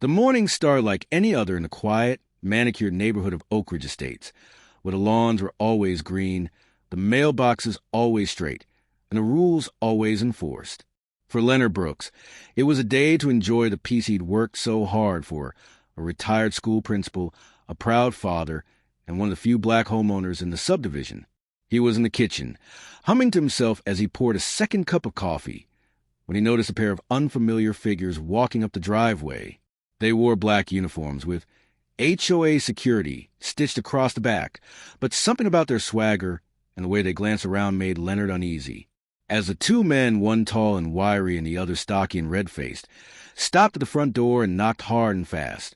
The mornings start like any other in the quiet, manicured neighborhood of Oak Ridge Estates, where the lawns were always green, the mailboxes always straight, and the rules always enforced. For Leonard Brooks, it was a day to enjoy the peace he'd worked so hard for, a retired school principal, a proud father, and one of the few black homeowners in the subdivision. He was in the kitchen, humming to himself as he poured a second cup of coffee, when he noticed a pair of unfamiliar figures walking up the driveway. They wore black uniforms with HOA security stitched across the back, but something about their swagger and the way they glanced around made Leonard uneasy. As the two men, one tall and wiry and the other stocky and red-faced, stopped at the front door and knocked hard and fast,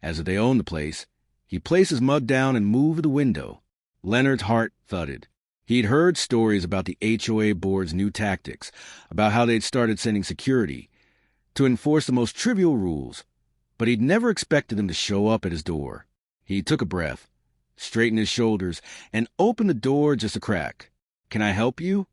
as if they owned the place, he placed his mug down and moved to the window. Leonard's heart thudded. He'd heard stories about the HOA board's new tactics, about how they'd started sending security to enforce the most trivial rules, but he'd never expected them to show up at his door. He took a breath, straightened his shoulders, and opened the door just a crack. "Can I help you?"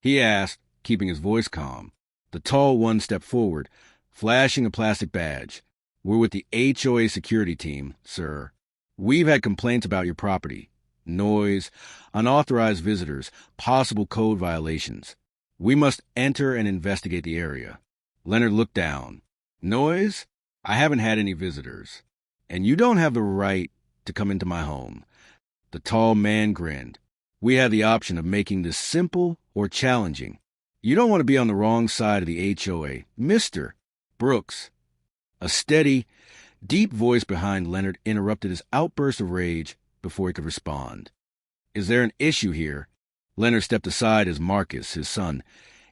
he asked, keeping his voice calm. The tall one stepped forward, flashing a plastic badge. "We're with the HOA security team, sir. We've had complaints about your property. Noise, unauthorized visitors, possible code violations. We must enter and investigate the area." Leonard looked down. "Noise? I haven't had any visitors. And you don't have the right to come into my home." The tall man grinned. "We have the option of making this simple or challenging. You don't want to be on the wrong side of the HOA. Mr. Brooks." A steady, deep voice behind Leonard interrupted his outburst of rage before he could respond. "Is there an issue here?" Leonard stepped aside as Marcus, his son,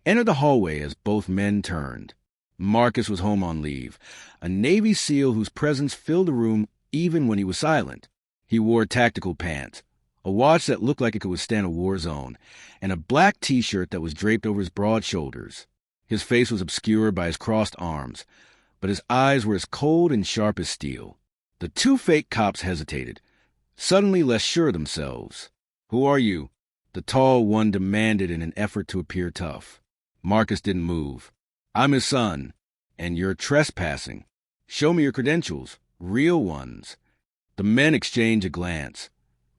entered the hallway as both men turned. Marcus was home on leave, a Navy SEAL whose presence filled the room even when he was silent. He wore tactical pants, a watch that looked like it could withstand a war zone, and a black T-shirt that was draped over his broad shoulders. His face was obscured by his crossed arms, but his eyes were as cold and sharp as steel. The two fake cops hesitated, suddenly less sure of themselves. "Who are you?" the tall one demanded in an effort to appear tough. Marcus didn't move. "I'm his son, and you're trespassing. Show me your credentials, real ones." The men exchanged a glance,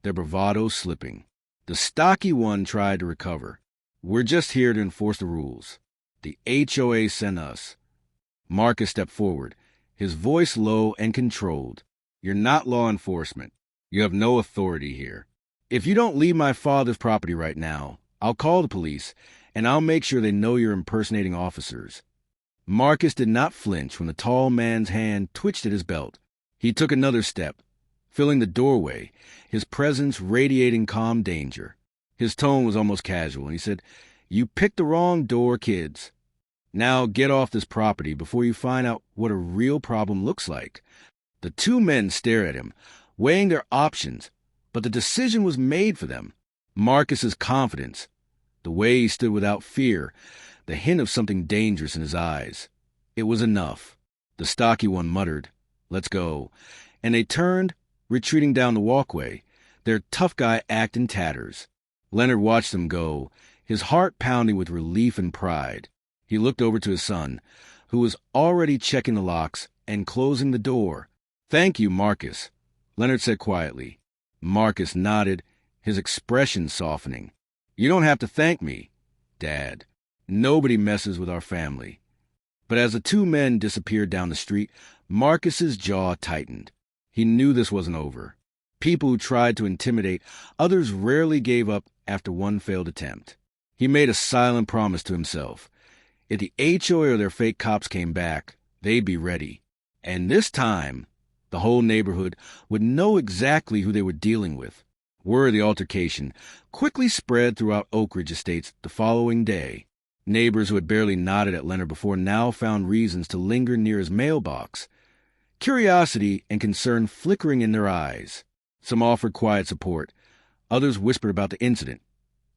their bravado slipping. The stocky one tried to recover. "We're just here to enforce the rules. The HOA sent us." Marcus stepped forward, his voice low and controlled. "You're not law enforcement. You have no authority here. If you don't leave my father's property right now, I'll call the police, and I'll make sure they know you're impersonating officers." Marcus did not flinch when the tall man's hand twitched at his belt. He took another step, filling the doorway, his presence radiating calm danger. His tone was almost casual, and he said, "You picked the wrong door, kids. Now get off this property before you find out what a real problem looks like." The two men stared at him, weighing their options, but the decision was made for them. Marcus's confidence, the way he stood without fear, the hint of something dangerous in his eyes. It was enough. The stocky one muttered, "Let's go," and they turned, retreating down the walkway, their tough guy act in tatters. Leonard watched them go, his heart pounding with relief and pride. He looked over to his son, who was already checking the locks and closing the door. "Thank you, Marcus," Leonard said quietly. Marcus nodded, his expression softening. "You don't have to thank me, Dad. Nobody messes with our family." But as the two men disappeared down the street, Marcus's jaw tightened. He knew this wasn't over. People who tried to intimidate others rarely gave up after one failed attempt. He made a silent promise to himself. If the HOA or their fake cops came back, they'd be ready. And this time, the whole neighborhood would know exactly who they were dealing with. Word of the altercation quickly spread throughout Oak Ridge Estates the following day. Neighbors who had barely nodded at Leonard before now found reasons to linger near his mailbox, curiosity and concern flickering in their eyes. Some offered quiet support. Others whispered about the incident,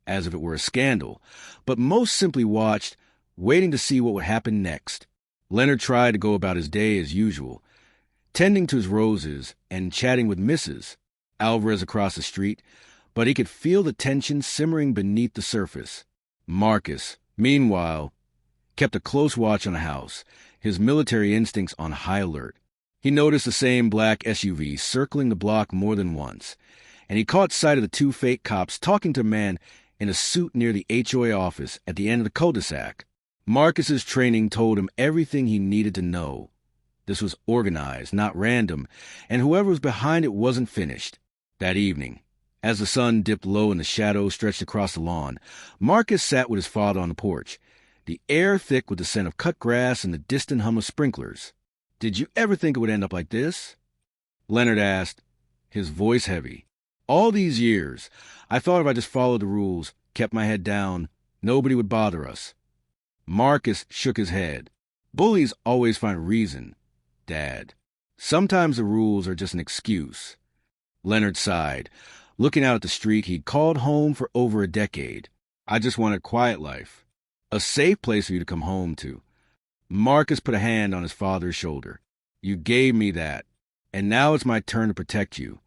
as if it were a scandal, but most simply watched, waiting to see what would happen next. Leonard tried to go about his day as usual, tending to his roses and chatting with Mrs. Alvarez across the street, but he could feel the tension simmering beneath the surface. Marcus, meanwhile, kept a close watch on the house, his military instincts on high alert. He noticed the same black SUV circling the block more than once, and he caught sight of the two fake cops talking to a man in a suit near the HOA office at the end of the cul-de-sac. Marcus's training told him everything he needed to know. This was organized, not random, and whoever was behind it wasn't finished. That evening, as the sun dipped low and the shadows stretched across the lawn, Marcus sat with his father on the porch, the air thick with the scent of cut grass and the distant hum of sprinklers. "Did you ever think it would end up like this?" Leonard asked, his voice heavy. "All these years, I thought if I just followed the rules, kept my head down, nobody would bother us." Marcus shook his head. "Bullies always find a reason, Dad. Sometimes the rules are just an excuse." Leonard sighed. Looking out at the street he'd called home for over a decade. "I just wanted a quiet life. A safe place for you to come home to." Marcus put a hand on his father's shoulder. "You gave me that, and now it's my turn to protect you."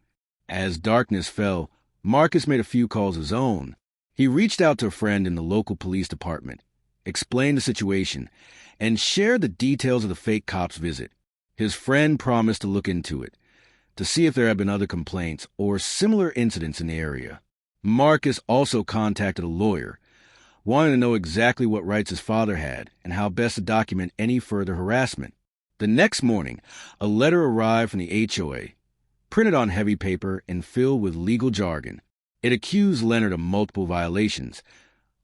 As darkness fell, Marcus made a few calls of his own. He reached out to a friend in the local police department, explained the situation, and shared the details of the fake cops' visit. His friend promised to look into it, to see if there had been other complaints or similar incidents in the area. Marcus also contacted a lawyer, wanting to know exactly what rights his father had and how best to document any further harassment. The next morning, a letter arrived from the HOA, printed on heavy paper and filled with legal jargon. It accused Leonard of multiple violations,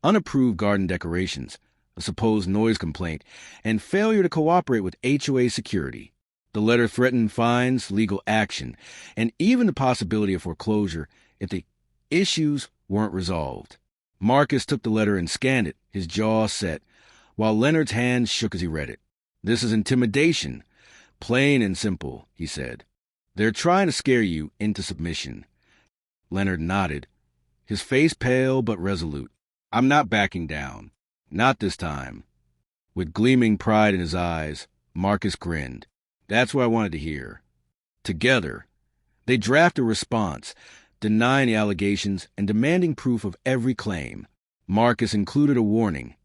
unapproved garden decorations, a supposed noise complaint, and failure to cooperate with HOA security. The letter threatened fines, legal action, and even the possibility of foreclosure if the issues weren't resolved. Marcus took the letter and scanned it, his jaw set, while Leonard's hands shook as he read it. "This is intimidation. Plain and simple," he said. "They're trying to scare you into submission." Leonard nodded, his face pale but resolute. "I'm not backing down. Not this time." With gleaming pride in his eyes, Marcus grinned. "That's what I wanted to hear." Together, they drafted a response, denying the allegations and demanding proof of every claim. Marcus included a warning.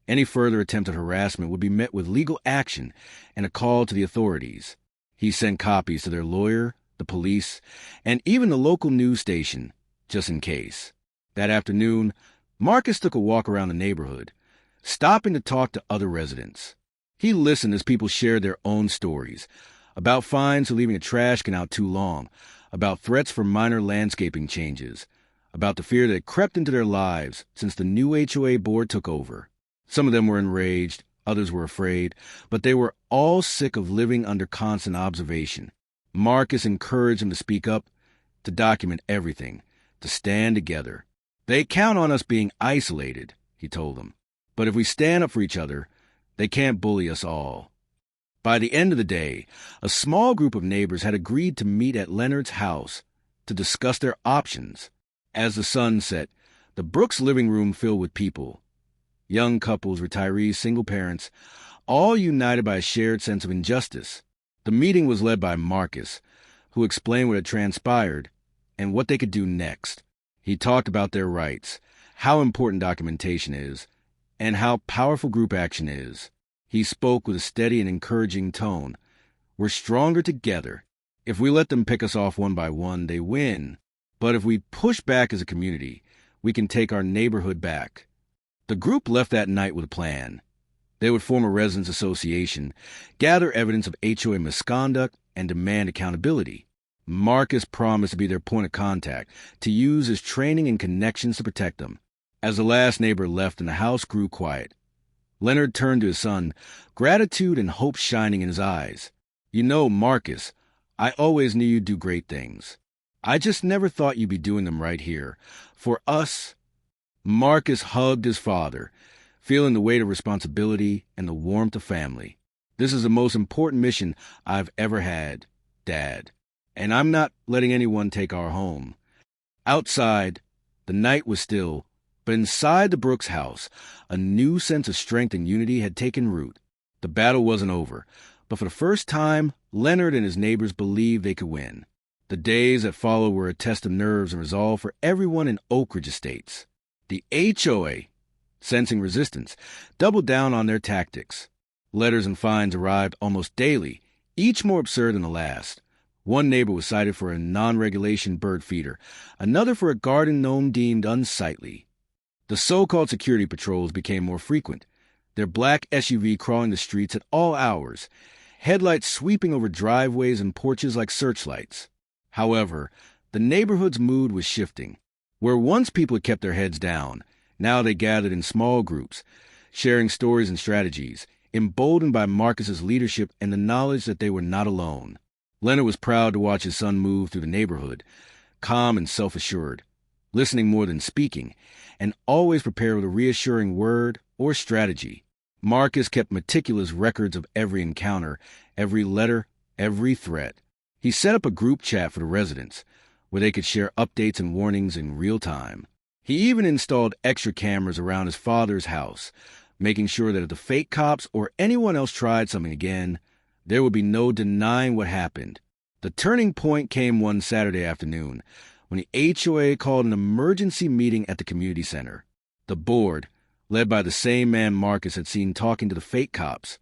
Any further attempt at harassment would be met with legal action and a call to the authorities. He sent copies to their lawyer, the police, and even the local news station, just in case. That afternoon, Marcus took a walk around the neighborhood, stopping to talk to other residents. He listened as people shared their own stories, about fines for leaving a trash can out too long, about threats for minor landscaping changes, about the fear that crept into their lives since the new HOA board took over. Some of them were enraged, others were afraid, but they were all sick of living under constant observation. Marcus encouraged them to speak up, to document everything, to stand together. "They count on us being isolated," he told them. "But if we stand up for each other, they can't bully us all." By the end of the day, a small group of neighbors had agreed to meet at Leonard's house to discuss their options. As the sun set, the Brooks living room filled with people. Young couples, retirees, single parents, all united by a shared sense of injustice. The meeting was led by Marcus, who explained what had transpired and what they could do next. He talked about their rights, how important documentation is, and how powerful group action is. He spoke with a steady and encouraging tone. "We're stronger together. If we let them pick us off one by one, they win. But if we push back as a community, we can take our neighborhood back." The group left that night with a plan. They would form a residents' association, gather evidence of HOA misconduct, and demand accountability. Marcus promised to be their point of contact, to use his training and connections to protect them. As the last neighbor left and the house grew quiet, Leonard turned to his son, gratitude and hope shining in his eyes. "You know, Marcus, I always knew you'd do great things. I just never thought you'd be doing them right here. For us." Marcus hugged his father, feeling the weight of responsibility and the warmth of family. "This is the most important mission I've ever had, Dad. And I'm not letting anyone take our home." Outside, the night was still, but inside the Brooks house, a new sense of strength and unity had taken root. The battle wasn't over, but for the first time, Leonard and his neighbors believed they could win. The days that followed were a test of nerves and resolve for everyone in Oak Ridge Estates. The HOA, sensing resistance, doubled down on their tactics. Letters and fines arrived almost daily, each more absurd than the last. One neighbor was cited for a non-regulation bird feeder, another for a garden gnome deemed unsightly. The so-called security patrols became more frequent, their black SUV crawling the streets at all hours, headlights sweeping over driveways and porches like searchlights. However, the neighborhood's mood was shifting. Where once people had kept their heads down, now they gathered in small groups, sharing stories and strategies, emboldened by Marcus's leadership and the knowledge that they were not alone. Leonard was proud to watch his son move through the neighborhood, calm and self-assured, listening more than speaking, and always prepared with a reassuring word or strategy. Marcus kept meticulous records of every encounter, every letter, every threat. He set up a group chat for the residents, where they could share updates and warnings in real time. He even installed extra cameras around his father's house, making sure that if the fake cops or anyone else tried something again, there would be no denying what happened. The turning point came one Saturday afternoon, when the HOA called an emergency meeting at the community center. The board, led by the same man Marcus had seen talking to the fake cops,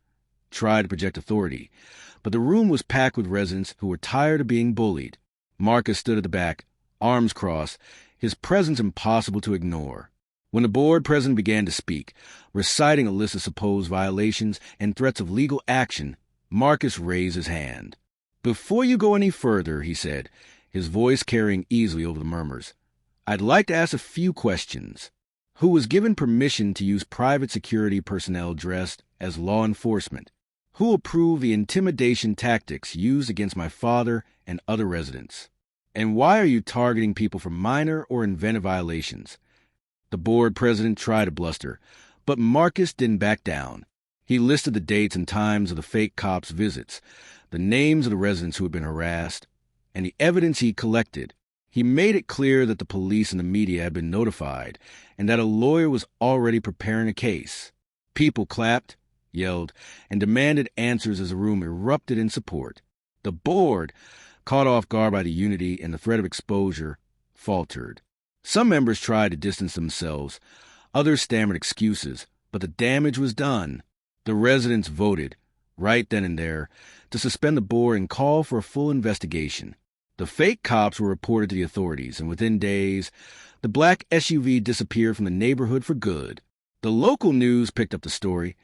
tried to project authority, but the room was packed with residents who were tired of being bullied. Marcus stood at the back, arms crossed, his presence impossible to ignore. When the board president began to speak, reciting a list of supposed violations and threats of legal action, Marcus raised his hand. "Before you go any further," he said, his voice carrying easily over the murmurs, "I'd like to ask a few questions. Who was given permission to use private security personnel dressed as law enforcement? Who approved the intimidation tactics used against my father and other residents? And why are you targeting people for minor or inventive violations?" The board president tried to bluster, but Marcus didn't back down. He listed the dates and times of the fake cops' visits, the names of the residents who had been harassed, and the evidence he collected. He made it clear that the police and the media had been notified, and that a lawyer was already preparing a case. People clapped, yelled, and demanded answers as the room erupted in support. The board, caught off guard by the unity and the threat of exposure, faltered. Some members tried to distance themselves, others stammered excuses, but the damage was done. The residents voted, right then and there, to suspend the board and call for a full investigation. The fake cops were reported to the authorities, and within days, the black SUV disappeared from the neighborhood for good. The local news picked up the story,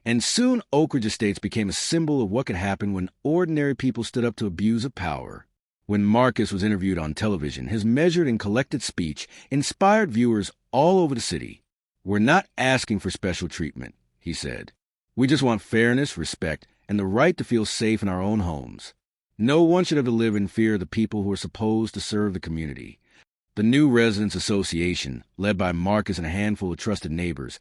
and soon Oak Ridge Estates became a symbol of what could happen when ordinary people stood up to abuse of power. When Marcus was interviewed on television, his measured and collected speech inspired viewers all over the city. "We're not asking for special treatment," he said. "We just want fairness, respect, and the right to feel safe in our own homes. No one should have to live in fear of the people who are supposed to serve the community." The new Residents Association, led by Marcus and a handful of trusted neighbors,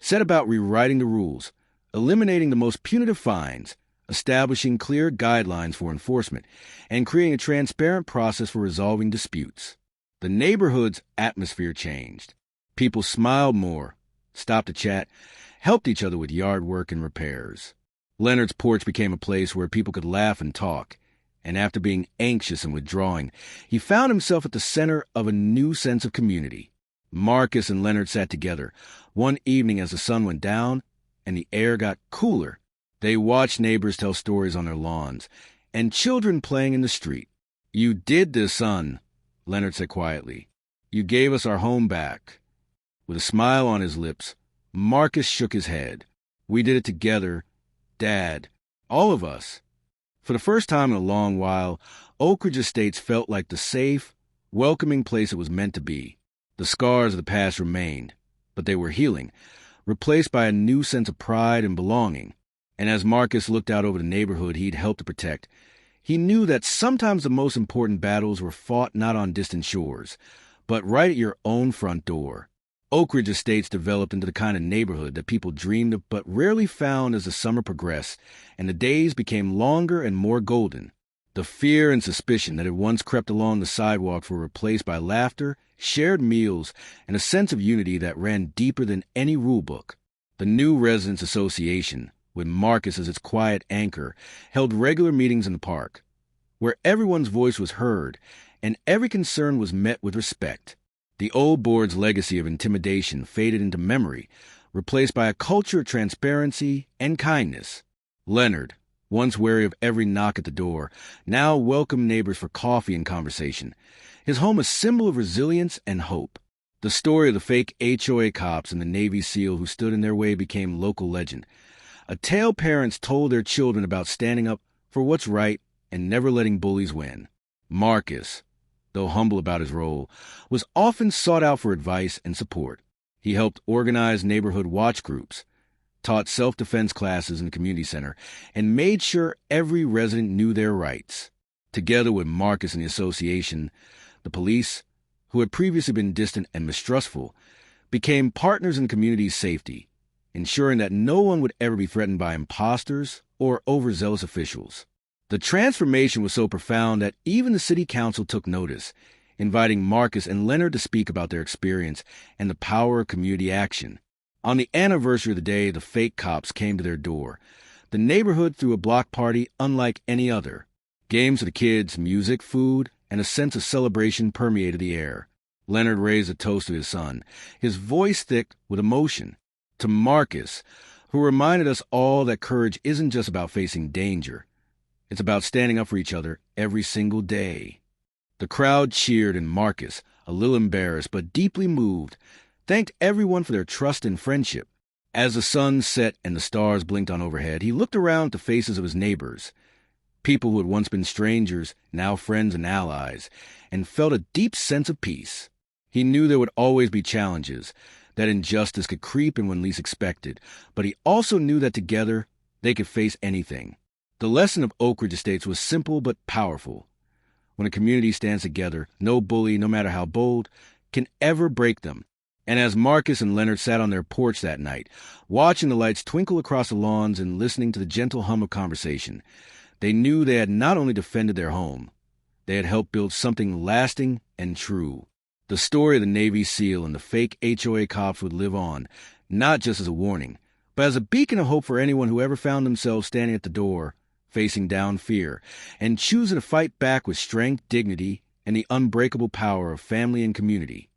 set about rewriting the rules, eliminating the most punitive fines, establishing clear guidelines for enforcement, and creating a transparent process for resolving disputes. The neighborhood's atmosphere changed. People smiled more, stopped to chat, helped each other with yard work and repairs. Leonard's porch became a place where people could laugh and talk, and after being anxious and withdrawing, he found himself at the center of a new sense of community. Marcus and Leonard sat together one evening as the sun went down and the air got cooler. They watched neighbors tell stories on their lawns and children playing in the street. "You did this, son," Leonard said quietly. "You gave us our home back." With a smile on his lips, Marcus shook his head. "We did it together, Dad. All of us." For the first time in a long while, Oak Ridge Estates felt like the safe, welcoming place it was meant to be. The scars of the past remained, but they were healing, replaced by a new sense of pride and belonging. And as Marcus looked out over the neighborhood he'd helped to protect, he knew that sometimes the most important battles were fought not on distant shores, but right at your own front door. Oak Ridge Estates developed into the kind of neighborhood that people dreamed of but rarely found as the summer progressed, and the days became longer and more golden. The fear and suspicion that had once crept along the sidewalks were replaced by laughter, shared meals, and a sense of unity that ran deeper than any rulebook. The new Residents Association, with Marcus as its quiet anchor, held regular meetings in the park, where everyone's voice was heard and every concern was met with respect. The old board's legacy of intimidation faded into memory, replaced by a culture of transparency and kindness. Leonard, Once wary of every knock at the door, now welcomed neighbors for coffee and conversation. His home a symbol of resilience and hope. The story of the fake HOA cops and the Navy SEAL who stood in their way became local legend. A tale parents told their children about standing up for what's right and never letting bullies win. Marcus, though humble about his role, was often sought out for advice and support. He helped organize neighborhood watch groups, taught self-defense classes in the community center, and made sure every resident knew their rights. Together with Marcus and the association, the police, who had previously been distant and mistrustful, became partners in the community's safety, ensuring that no one would ever be threatened by imposters or overzealous officials. The transformation was so profound that even the city council took notice, inviting Marcus and Leonard to speak about their experience and the power of community action. On the anniversary of the day the fake cops came to their door, the neighborhood threw a block party unlike any other. Games for the kids, music, food, and a sense of celebration permeated the air. Leonard raised a toast to his son, his voice thick with emotion. To Marcus, who reminded us all that courage isn't just about facing danger. It's about standing up for each other every single day. The crowd cheered, and Marcus, a little embarrassed but deeply moved, thanked everyone for their trust and friendship. As the sun set and the stars blinked on overhead, he looked around at the faces of his neighbors, people who had once been strangers, now friends and allies, and felt a deep sense of peace. He knew there would always be challenges, that injustice could creep in when least expected, but he also knew that together they could face anything. The lesson of Oak Ridge Estates was simple but powerful. When a community stands together, no bully, no matter how bold, can ever break them. And as Marcus and Leonard sat on their porch that night, watching the lights twinkle across the lawns and listening to the gentle hum of conversation, they knew they had not only defended their home, they had helped build something lasting and true. The story of the Navy SEAL and the fake HOA cops would live on, not just as a warning, but as a beacon of hope for anyone who ever found themselves standing at the door, facing down fear, and choosing to fight back with strength, dignity, and the unbreakable power of family and community.